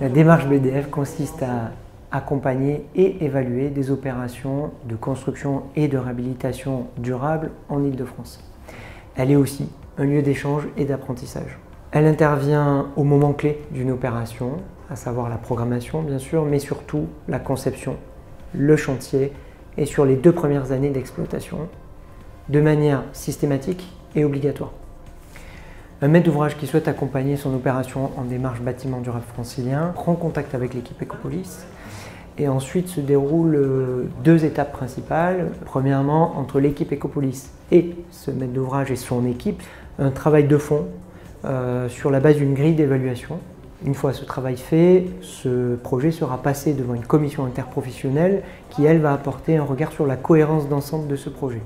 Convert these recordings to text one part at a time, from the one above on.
La démarche BDF consiste à accompagner et évaluer des opérations de construction et de réhabilitation durable en Île-de-France. Elle est aussi un lieu d'échange et d'apprentissage. Elle intervient au moment clé d'une opération, à savoir la programmation bien sûr, mais surtout la conception, le chantier et sur les 2 premières années d'exploitation, de manière systématique et obligatoire. Un maître d'ouvrage qui souhaite accompagner son opération en démarche bâtiment durable francilien prend contact avec l'équipe Ecopolis et ensuite se déroulent 2 étapes principales. Premièrement, entre l'équipe Ecopolis et ce maître d'ouvrage et son équipe, un travail de fond sur la base d'une grille d'évaluation. Une fois ce travail fait, ce projet sera passé devant une commission interprofessionnelle qui, elle, va apporter un regard sur la cohérence d'ensemble de ce projet.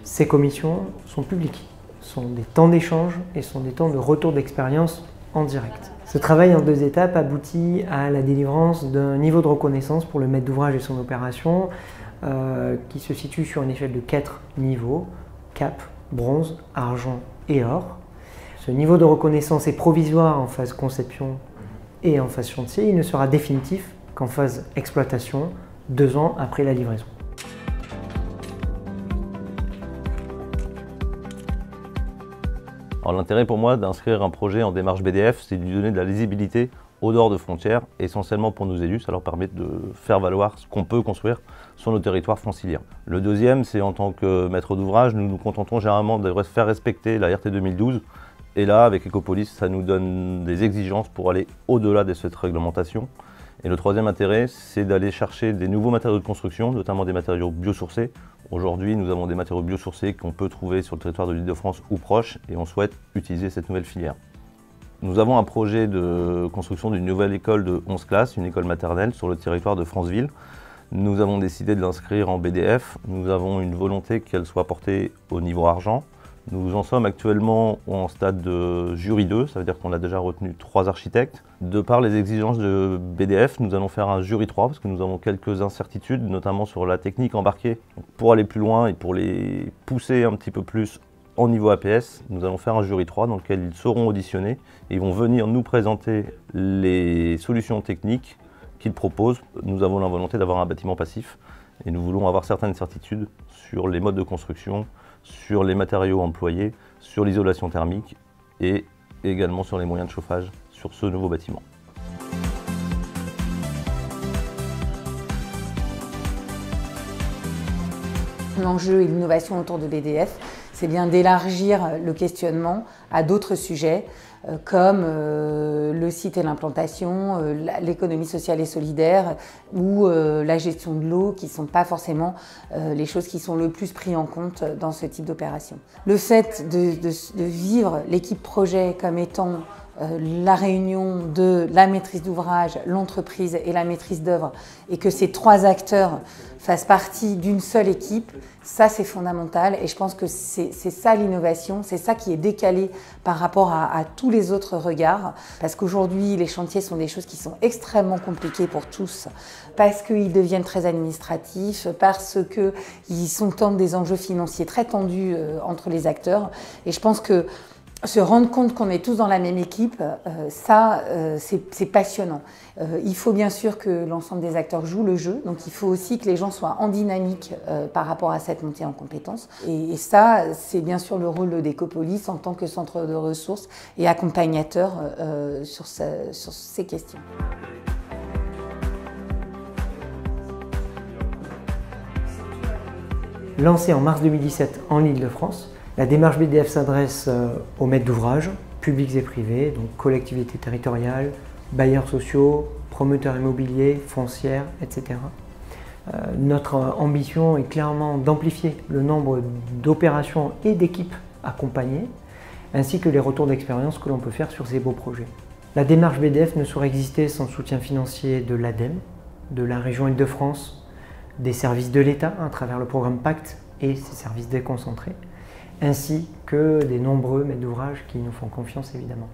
Ces commissions sont publiques, sont des temps d'échange et sont des temps de retour d'expérience en direct. Ce travail en 2 étapes aboutit à la délivrance d'un niveau de reconnaissance pour le maître d'ouvrage et son opération qui se situe sur une échelle de 4 niveaux, cap, bronze, argent et or. Ce niveau de reconnaissance est provisoire en phase conception et en phase chantier. Il ne sera définitif qu'en phase exploitation, 2 ans après la livraison. L'intérêt pour moi d'inscrire un projet en démarche BDF, c'est de lui donner de la lisibilité au dehors de frontières, essentiellement pour nos élus. Ça leur permet de faire valoir ce qu'on peut construire sur nos territoires franciliens. Le deuxième, c'est en tant que maître d'ouvrage, nous nous contentons généralement de faire respecter la RT 2012. Et là, avec Ecopolis, ça nous donne des exigences pour aller au-delà de cette réglementation. Et le troisième intérêt, c'est d'aller chercher des nouveaux matériaux de construction, notamment des matériaux biosourcés. Aujourd'hui, nous avons des matériaux biosourcés qu'on peut trouver sur le territoire de l'Île-de-France ou proche, et on souhaite utiliser cette nouvelle filière. Nous avons un projet de construction d'une nouvelle école de 11 classes, une école maternelle sur le territoire de Franceville. Nous avons décidé de l'inscrire en BDF. Nous avons une volonté qu'elle soit portée au niveau argent. Nous en sommes actuellement en stade de jury 2, ça veut dire qu'on a déjà retenu 3 architectes. De par les exigences de BDF, nous allons faire un jury 3 parce que nous avons quelques incertitudes, notamment sur la technique embarquée. Pour aller plus loin et pour les pousser un petit peu plus en niveau APS, nous allons faire un jury 3 dans lequel ils seront auditionnés et ils vont venir nous présenter les solutions techniques qu'ils proposent. Nous avons la volonté d'avoir un bâtiment passif et nous voulons avoir certaines certitudes sur les modes de construction, sur les matériaux employés, sur l'isolation thermique et également sur les moyens de chauffage sur ce nouveau bâtiment. L'enjeu et l'innovation autour de BDF, c'est bien d'élargir le questionnement à d'autres sujets comme le site et l'implantation, l'économie sociale et solidaire ou la gestion de l'eau qui ne sont pas forcément les choses qui sont le plus prises en compte dans ce type d'opération. Le fait de vivre l'équipe projet comme étant la réunion de la maîtrise d'ouvrage, l'entreprise et la maîtrise d'œuvre et que ces 3 acteurs fassent partie d'une seule équipe, ça c'est fondamental et je pense que c'est ça l'innovation, c'est ça qui est décalé par rapport à tous les autres regards parce qu'aujourd'hui les chantiers sont des choses qui sont extrêmement compliquées pour tous parce qu'ils deviennent très administratifs, parce qu'ils sont des enjeux financiers très tendus entre les acteurs et je pense que se rendre compte qu'on est tous dans la même équipe, c'est passionnant. Il faut bien sûr que l'ensemble des acteurs jouent le jeu, donc il faut aussi que les gens soient en dynamique par rapport à cette montée en compétences. Et ça, c'est bien sûr le rôle d'Ecopolis en tant que centre de ressources et accompagnateur sur ces questions. Lancée en mars 2017 en Île-de-France, la démarche BDF s'adresse aux maîtres d'ouvrage, publics et privés, donc collectivités territoriales, bailleurs sociaux, promoteurs immobiliers, foncières, etc. Notre ambition est clairement d'amplifier le nombre d'opérations et d'équipes accompagnées, ainsi que les retours d'expérience que l'on peut faire sur ces beaux projets. La démarche BDF ne saurait exister sans le soutien financier de l'ADEME, de la région Île-de-France, des services de l'État à travers le programme Pacte et ses services déconcentrés, ainsi que des nombreux maîtres d'ouvrage qui nous font confiance évidemment.